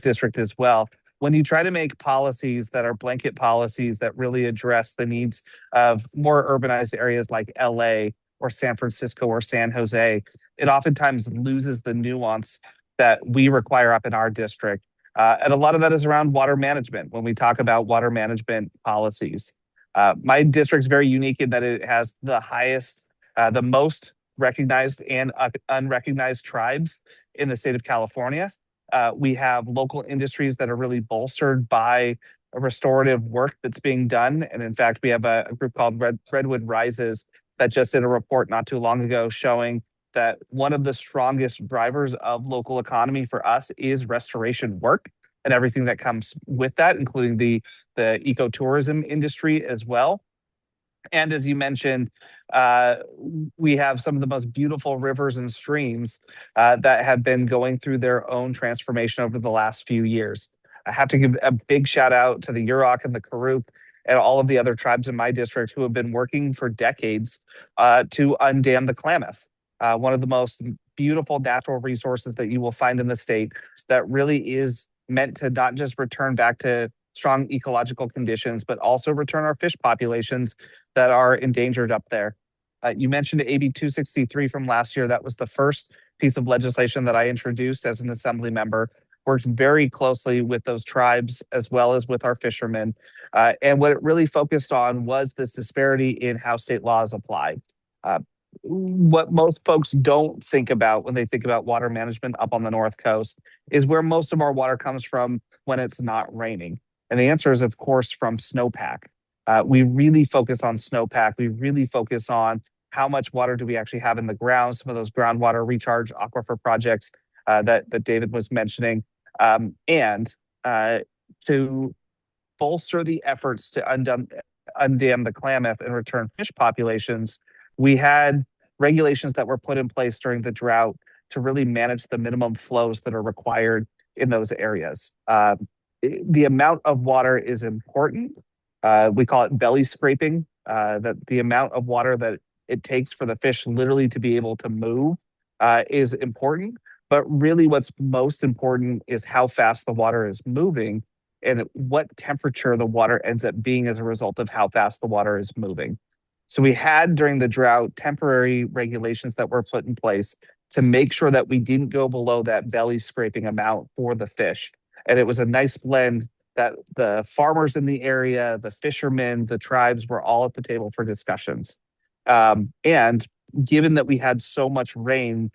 district as well. When you try to make policies that are blanket policies that really address the needs of more urbanized areas like LA or San Francisco or San Jose, it oftentimes loses the nuance that we require up in our district. And a lot of that is around water management when we talk about water management policies. My district's very unique in that it has the most recognized and unrecognized tribes in the state of California. We have local industries that are really bolstered by a restorative work that's being done. And in fact, we have a group called Redwood Rises that just did a report not too long ago showing that one of the strongest drivers of local economy for us is restoration work and everything that comes with that, including the ecotourism industry as well. And as you mentioned, we have some of the most beautiful rivers and streams that have been going through their own transformation over the last few years. I have to give a big shout out to the Yurok and the Karuk and all of the other tribes in my district who have been working for decades to undam the Klamath, one of the most beautiful natural resources that you will find in the state that really is meant to not just return back to strong ecological conditions, but also return our fish populations that are endangered up there. You mentioned AB 263 from last year. That was the first piece of legislation that I introduced as an assembly member. Worked very closely with those tribes as well as with our fishermen. And what it really focused on was this disparity in how state laws applied. What most folks don't think about when they think about water management up on the North Coast is where most of our water comes from when it's not raining. And the answer is, of course, from snowpack. We really focus on snowpack. We really focus on how much water do we actually have in the ground, some of those groundwater recharge aquifer projects that David was mentioning. And to bolster the efforts to undam the Klamath and return fish populations, we had regulations that were put in place during the drought to really manage the minimum flows that are required in those areas. The amount of water is important. We call it belly scraping, that the amount of water that it takes for the fish literally to be able to move is important. But really what's most important is how fast the water is moving and what temperature the water ends up being as a result of how fast the water is moving. So we had during the drought temporary regulations that were put in place to make sure that we didn't go below that belly scraping amount for the fish. And it was a nice blend that the farmers in the area, the fishermen, the tribes were all at the table for discussions. And given that we had so much rain,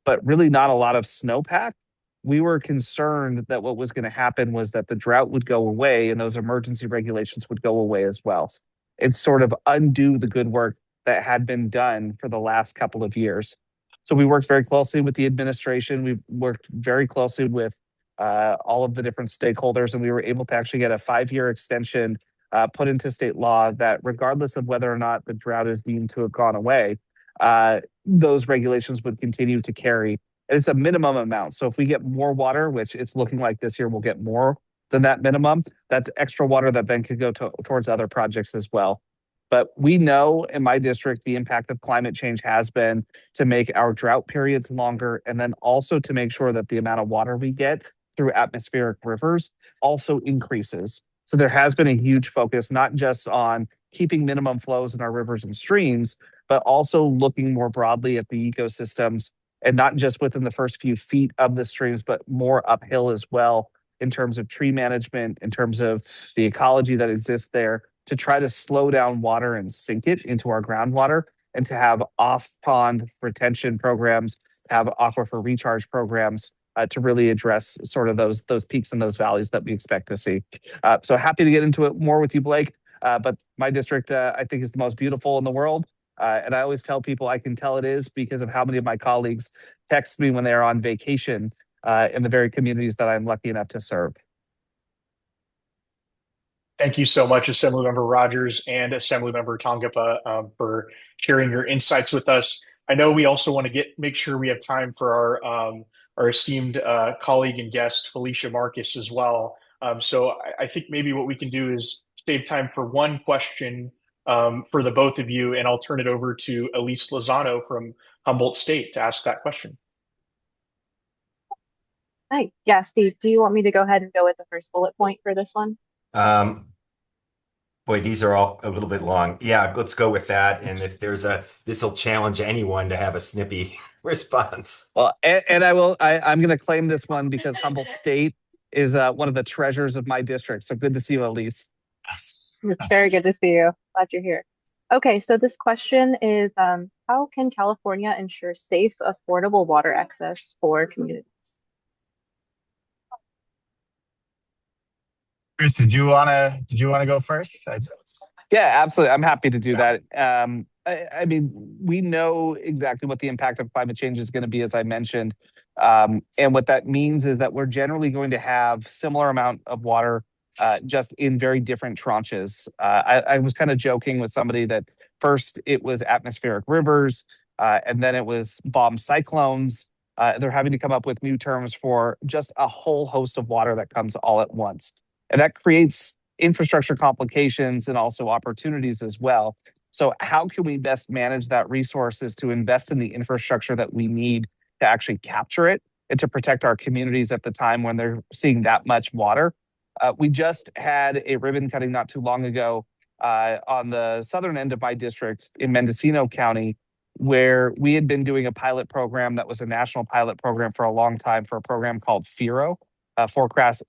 but really not a lot of snowpack, we were concerned that what was going to happen was that the drought would go away and those emergency regulations would go away as well. And sort of undo the good work that had been done for the last couple of years. So we worked very closely with the administration. We worked very closely with all of the different stakeholders, and we were able to actually get a 5-year extension put into state law that regardless of whether or not the drought is deemed to have gone away, those regulations would continue to carry. And it's a minimum amount. So if we get more water, which it's looking like this year we'll get more than that minimum, that's extra water that then could go towards other projects as well. But we know in my district, the impact of climate change has been to make our drought periods longer, and then also to make sure that the amount of water we get through atmospheric rivers also increases. So there has been a huge focus, not just on keeping minimum flows in our rivers and streams, but also looking more broadly at the ecosystems, and not just within the first few feet of the streams, but more uphill as well in terms of tree management, in terms of the ecology that exists there, to try to slow down water and sink it into our groundwater, and to have off-pond retention programs, have aquifer recharge programs to really address sort of those peaks and those valleys that we expect to see. So happy to get into it more with you, Blake. But my district, I think, is the most beautiful in the world. And I always tell people I can tell it is because of how many of my colleagues text me when they're on vacation in the very communities that I'm lucky enough to serve. Thank you so much, Assemblymember Rogers and Assemblymember Tongapa, for sharing your insights with us. I know we also want to make sure we have time for our esteemed colleague and guest, Felicia Marcus, as well. So I think maybe what we can do is save time for one question for the both of you, and I'll turn it over to Elise Lozano from Humboldt State to ask that question. Hi. Yeah, Steve, do you want me to go ahead and go with the first bullet point for this one? Boy, these are all a little bit long. Yeah, let's go with that. And if this will challenge anyone to have a snippy response. Well, and I'm going to claim this one because Humboldt State is one of the treasures of my district. So good to see you, Elise. It's very good to see you. Glad you're here. Okay, so this question is, how can California ensure safe, affordable water access for communities? Chris, did you wanna go first? Yeah, absolutely. I'm happy to do that. I mean, we know exactly what the impact of climate change is going to be, as I mentioned. And what that means is that we're generally going to have similar amount of water, just in very different tranches. I was kind of joking with somebody that first it was atmospheric rivers, and then it was bomb cyclones. They're having to come up with new terms for just a whole host of water that comes all at once. And that creates infrastructure complications and also opportunities as well. So how can we best manage that resource is to invest in the infrastructure that we need to actually capture it and to protect our communities at the time when they're seeing that much water. We just had a ribbon cutting not too long ago on the southern end of my district in Mendocino County, where we had been doing a pilot program that was a national pilot program for a long time for a program called FIRO,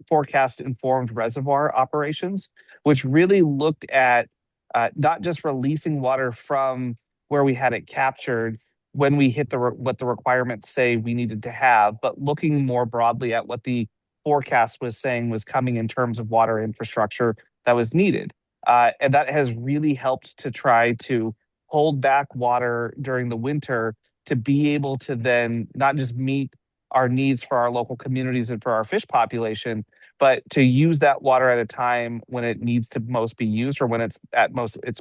forecast informed reservoir operations, which really looked at not just releasing water from where we had it captured when we hit what the requirements say we needed to have, but looking more broadly at what the forecast was saying was coming in terms of water infrastructure that was needed. And that has really helped to try to hold back water during the winter to be able to then not just meet our needs for our local communities and for our fish population, but to use that water at a time when it needs to most be used or when it's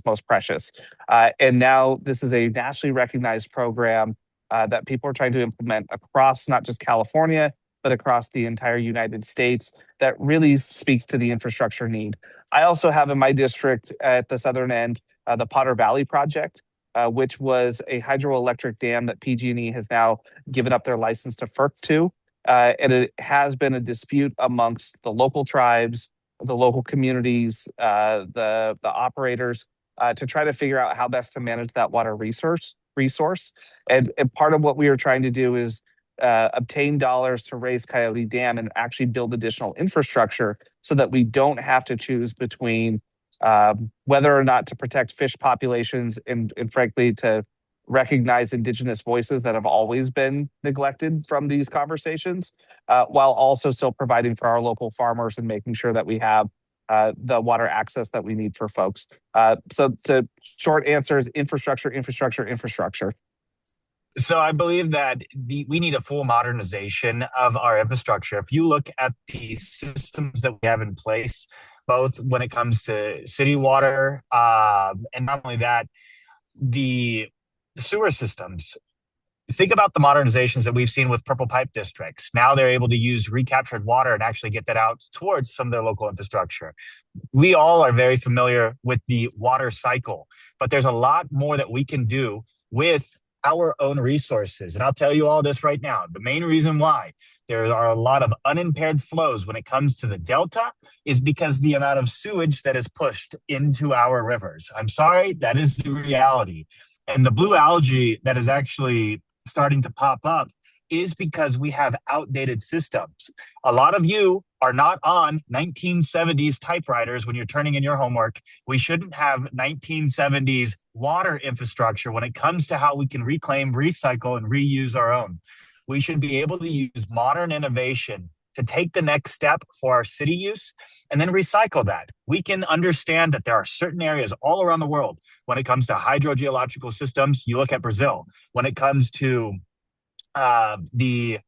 most precious. And now this is a nationally recognized program that people are trying to implement across not just California, but across the entire United States that really speaks to the infrastructure need. I also have in my district at the southern end, the Potter Valley Project, which was a hydroelectric dam that PG&E has now given up their license to FERC to. And it has been a dispute amongst the local tribes, the local communities, the operators, to try to figure out how best to manage that water resource. And part of what we are trying to do is obtain dollars to raise Coyote Dam and actually build additional infrastructure so that we don't have to choose between whether or not to protect fish populations and frankly to recognize indigenous voices that have always been neglected from these conversations, while also still providing for our local farmers and making sure that we have the water access that we need for folks. So the short answer is infrastructure, infrastructure, infrastructure. So I believe that we need a full modernization of our infrastructure. If you look at the systems that we have in place, both when it comes to city water, and not only that, the sewer systems. Think about the modernizations that we've seen with purple pipe districts. Now they're able to use recaptured water and actually get that out towards some of their local infrastructure. We all are very familiar with the water cycle, but there's a lot more that we can do with our own resources. And I'll tell you all this right now. The main reason why there are a lot of unimpaired flows when it comes to the Delta is because the amount of sewage that is pushed into our rivers. I'm sorry, that is the reality. And the blue algae that is actually starting to pop up is because we have outdated systems. A lot of you are not on 1970s typewriters when you're turning in your homework. We shouldn't have 1970s water infrastructure when it comes to how we can reclaim, recycle, and reuse our own. We should be able to use modern innovation to take the next step for our city use and then recycle that. We can understand that there are certain areas all around the world when it comes to hydrogeological systems. You look at Brazil. When it comes to the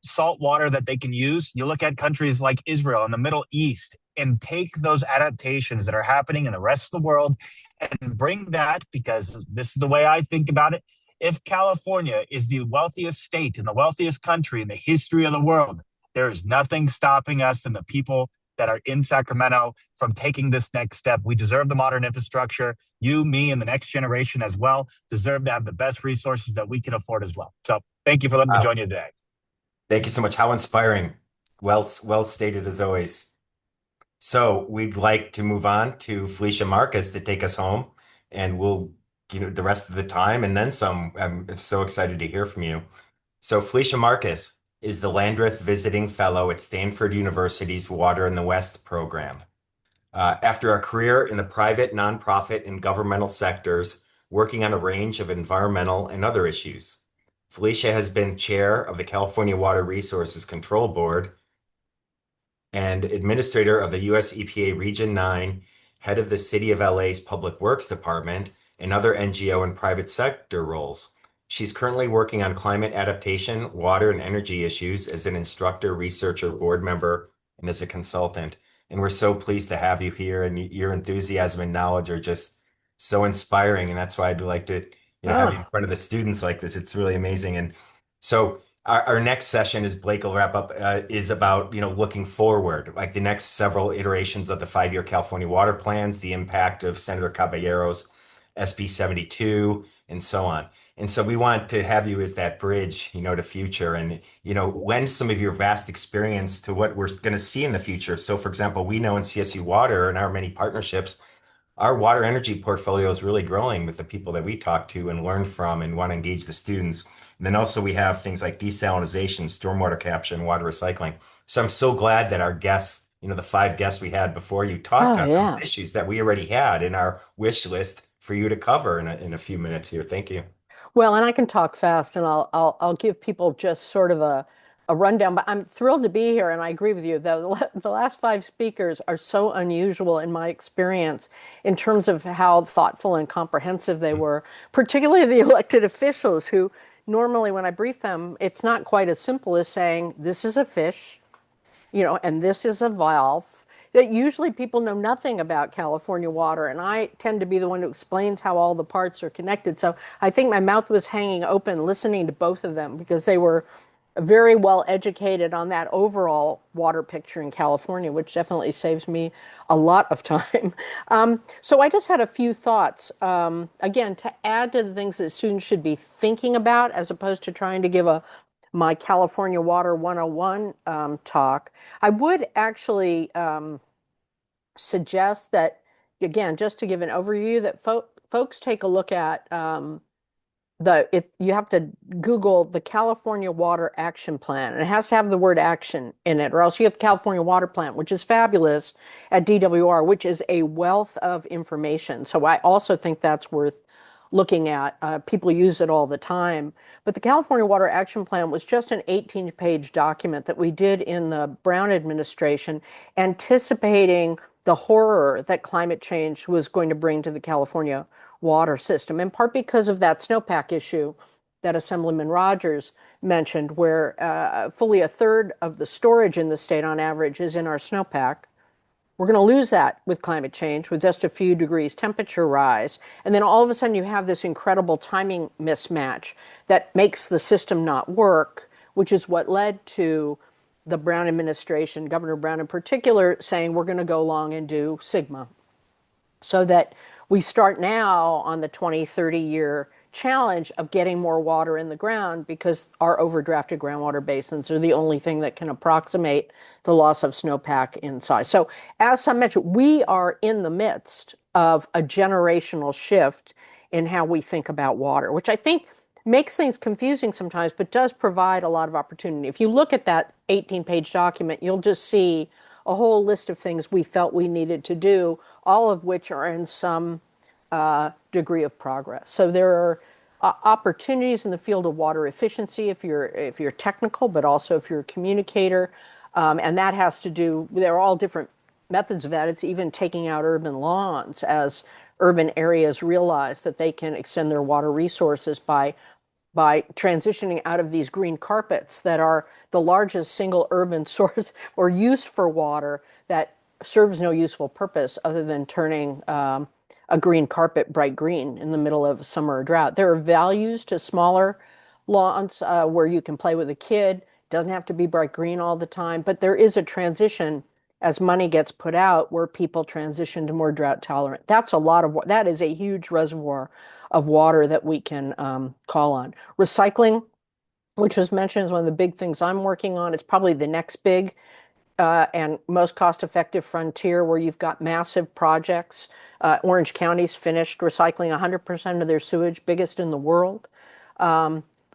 salt water that they can use, you look at countries like Israel and the Middle East and take those adaptations that are happening in the rest of the world and bring that, because this is the way I think about it. If California is the wealthiest state and the wealthiest country in the history of the world, there is nothing stopping us and the people that are in Sacramento from taking this next step. We deserve the modern infrastructure. You, me, and the next generation as well deserve to have the best resources that we can afford as well. So thank you for letting me join you today. Thank you so much. How inspiring. Well stated as always. So we'd like to move on to Felicia Marcus to take us home, and we'll, the rest of the time and then some. I'm so excited to hear from you. So Felicia Marcus is the Landreth Visiting Fellow at Stanford University's Water in the West program. After a career in the private, nonprofit, and governmental sectors, working on a range of environmental and other issues. Felicia has been chair of the California Water Resources Control Board and administrator of the US EPA Region 9, head of the City of LA's Public Works Department, and other NGO and private sector roles. She's currently working on climate adaptation, water, and energy issues as an instructor, researcher, board member, and as a consultant. And we're so pleased to have you here, and your enthusiasm and knowledge are just so inspiring. And that's why I'd like to, have you in front of the students like this. It's really amazing. And so our next session, as Blake will wrap up, is about, looking forward, like the next several iterations of the 5-year California water plans, the impact of Senator Caballero's SB 72, and so on. And so we want to have you as that bridge, to future and, lend some of your vast experience to what we're going to see in the future. So, for example, we know in CSU Water and our many partnerships, our water energy portfolio is really growing with the people that we talk to and learn from and want to engage the students. And then also we have things like desalinization, stormwater capture, and water recycling. So I'm so glad that our guests, the 5 guests we had before you talked on issues that we already had in our wish list for you to cover in a few minutes here. Thank you. Well, and I can talk fast, and I'll give people just sort of a rundown. But I'm thrilled to be here, and I agree with you. The last 5 speakers are so unusual in my experience in terms of how thoughtful and comprehensive they were, particularly the elected officials who normally, when I brief them, it's not quite as simple as saying this is a fish, and this is a valve. That usually people know nothing about California water, and I tend to be the one who explains how all the parts are connected. So I think my mouth was hanging open listening to both of them because they were very well educated on that overall water picture in California, which definitely saves me a lot of time. So I just had a few thoughts, again, to add to the things that students should be thinking about as opposed to trying to give my California Water 101 talk. I would actually suggest that, again, just to give an overview, that folks take a look at you have to Google the California Water Action Plan, and it has to have the word action in it, or else you have the California Water Plan, which is fabulous at DWR, which is a wealth of information. So I also think that's worth looking at. People use it all the time. But the California Water Action Plan was just an 18-page document that we did in the Brown administration, anticipating the horror that climate change was going to bring to the California water system, in part because of that snowpack issue that Assemblyman Rogers mentioned, where fully a third of the storage in the state on average is in our snowpack. We're going to lose that with climate change, with just a few degrees temperature rise. And then all of a sudden you have this incredible timing mismatch that makes the system not work, which is what led to the Brown administration, Governor Brown in particular, saying we're going to go along and do SGMA, so that we start now on the 20, 30-year challenge of getting more water in the ground, because our overdrafted groundwater basins are the only thing that can approximate the loss of snowpack in size. So as Sam mentioned, we are in the midst of a generational shift in how we think about water, which I think makes things confusing sometimes, but does provide a lot of opportunity. If you look at that 18-page document, you'll just see a whole list of things we felt we needed to do, all of which are in some degree of progress. So there are opportunities in the field of water efficiency if you're technical, but also if you're a communicator, and that has to do. There are all different methods of that. It's even taking out urban lawns as urban areas realize that they can extend their water resources by transitioning out of these green carpets that are the largest single urban source or use for water that serves no useful purpose other than turning a green carpet bright green in the middle of a summer drought. There are values to smaller lawns where you can play with a kid. It doesn't have to be bright green all the time, but there is a transition as money gets put out where people transition to more drought tolerant. That's a lot of that is a huge reservoir of water that we can call on. Recycling, which was mentioned, is one of the big things I'm working on. It's probably the next big and most cost-effective frontier where you've got massive projects. Orange County's finished recycling 100% of their sewage, biggest in the world.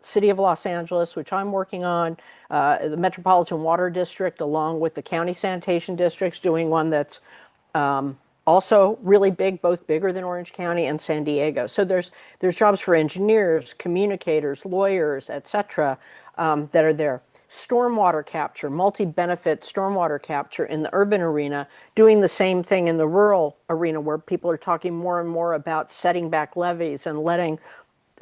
City of Los Angeles, which I'm working on, the Metropolitan Water District, along with the county sanitation districts, doing one that's also really big, both bigger than Orange County and San Diego. So there's jobs for engineers, communicators, lawyers, et cetera, that are there. Stormwater capture, multi-benefit stormwater capture in the urban arena, doing the same thing in the rural arena where people are talking more and more about setting back levees and letting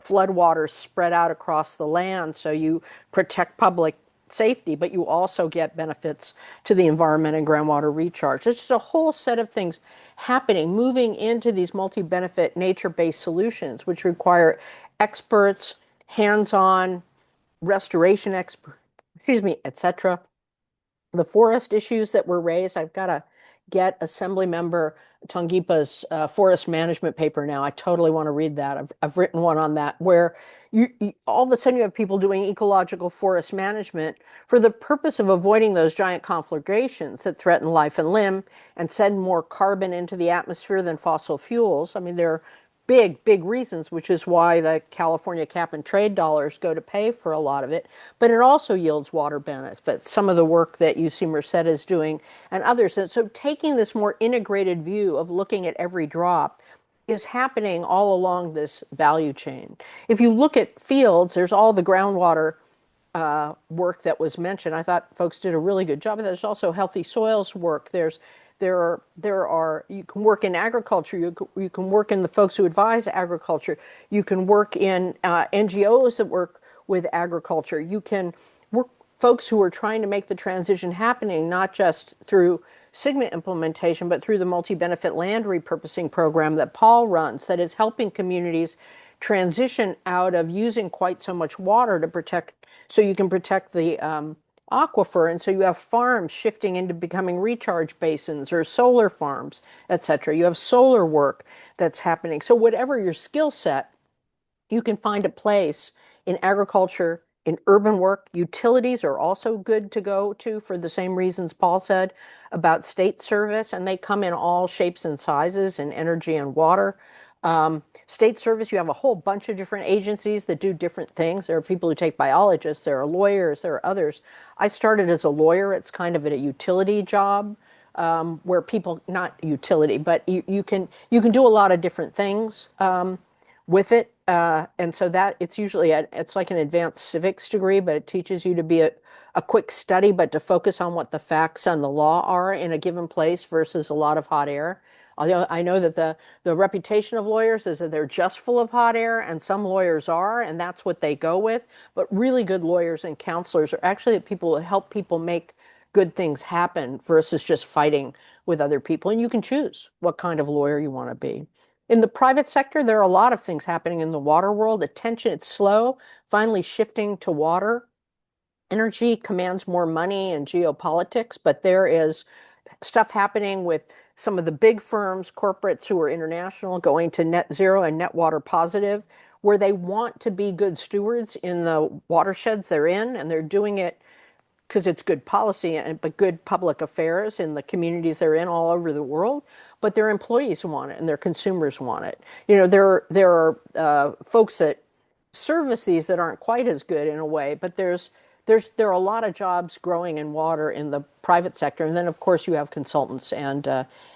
floodwaters spread out across the land so you protect public safety, but you also get benefits to the environment and groundwater recharge. There's just a whole set of things happening, moving into these multi-benefit nature-based solutions, which require experts, hands-on restoration experts, et cetera. The forest issues that were raised, I've got to get Assemblymember Tongipa's forest management paper now. I totally want to read that. I've written one on that, where you all of a sudden you have people doing ecological forest management for the purpose of avoiding those giant conflagrations that threaten life and limb and send more carbon into the atmosphere than fossil fuels. I mean, there are big reasons, which is why the California cap and trade dollars go to pay for a lot of it. But it also yields water benefits, some of the work that UC Merced is doing and others. And so taking this more integrated view of looking at every drop is happening all along this value chain. If you look at fields, there's all the groundwater work that was mentioned. I thought folks did a really good job. There's also healthy soils work. There are you can work in agriculture. You can work in the folks who advise agriculture. You can work in NGOs that work with agriculture. You can work folks who are trying to make the transition happening, not just through SGMA implementation, but through the multi-benefit land repurposing program that Paul runs, that is helping communities transition out of using quite so much water to protect, so you can protect the aquifer, and so you have farms shifting into becoming recharge basins or solar farms, et cetera. You have solar work that's happening. So whatever your skill set, you can find a place in agriculture, in urban work. Utilities are also good to go to for the same reasons Paul said about state service, and they come in all shapes and sizes in energy and water. State service, you have a whole bunch of different agencies that do different things. There are people who take biologists, there are lawyers, there are others. I started as a lawyer. It's kind of a utility job where people, not utility, but you can do a lot of different things with it. And so that it's usually, it's like an advanced civics degree, but it teaches you to be a quick study, but to focus on what the facts and the law are in a given place versus a lot of hot air. Although I know that the reputation of lawyers is that they're just full of hot air, and some lawyers are, and that's what they go with. But really good lawyers and counselors are actually the people who help people make good things happen versus just fighting with other people. And you can choose what kind of lawyer you want to be. In the private sector, there are a lot of things happening in the water world. Attention, it's slow, finally shifting to water. Energy commands more money in geopolitics, but there is stuff happening with some of the big firms, corporates who are international, going to net zero and net water positive, where they want to be good stewards in the watersheds they're in, and they're doing it because it's good policy and but good public affairs in the communities they're in all over the world. But their employees want it and their consumers want it. There are folks that service these that aren't quite as good in a way, but there are a lot of jobs growing in water in the private sector, and then of course you have consultants and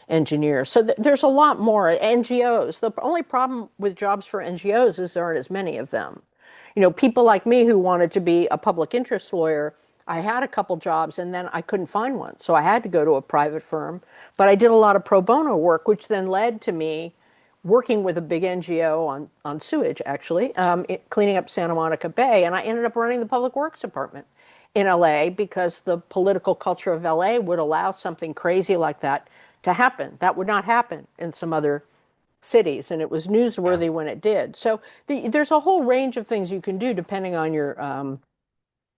engineers. So there's a lot more. NGOs. The only problem with jobs for NGOs is there aren't as many of them. People like me who wanted to be a public interest lawyer, I had a couple jobs and then I couldn't find one. So I had to go to a private firm. But I did a lot of pro bono work, which then led to me working with a big NGO on sewage, actually, cleaning up Santa Monica Bay. And I ended up running the Public Works Department in LA because the political culture of LA would allow something crazy like that to happen. That would not happen in some other cities, and it was newsworthy when it did. So there's a whole range of things you can do depending on your,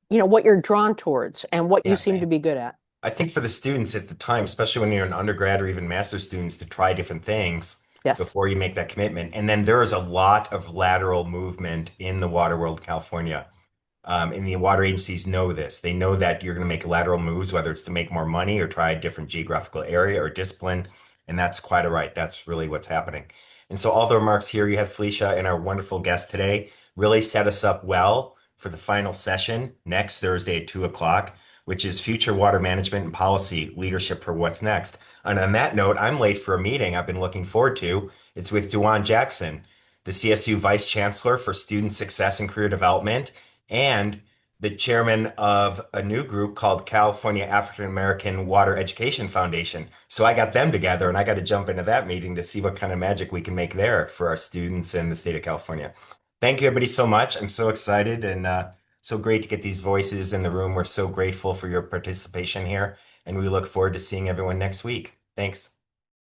what you're drawn towards and what you seem to be good at. I think for the students at the time, especially when you're an undergrad or even master's students, to try different things before you make that commitment. And then there is a lot of lateral movement in the water world, California. And the water agencies know this. They know that you're going to make lateral moves, whether it's to make more money or try a different geographical area or discipline. And that's quite all right. That's really what's happening. And so all the remarks here you had, Felicia, and our wonderful guest today really set us up well for the final session next Thursday at 2 o'clock, which is Future Water Management and Policy Leadership for What's Next. And on that note, I'm late for a meeting I've been looking forward to. It's with Duan Jackson, the CSU Vice Chancellor for Student Success and Career Development, and the chairman of a new group called California African American Water Education Foundation. So I got them together and I got to jump into that meeting to see what kind of magic we can make there for our students in the state of California. Thank you, everybody, so much. I'm so excited and so great to get these voices in the room. We're so grateful for your participation here, and we look forward to seeing everyone next week. Thanks.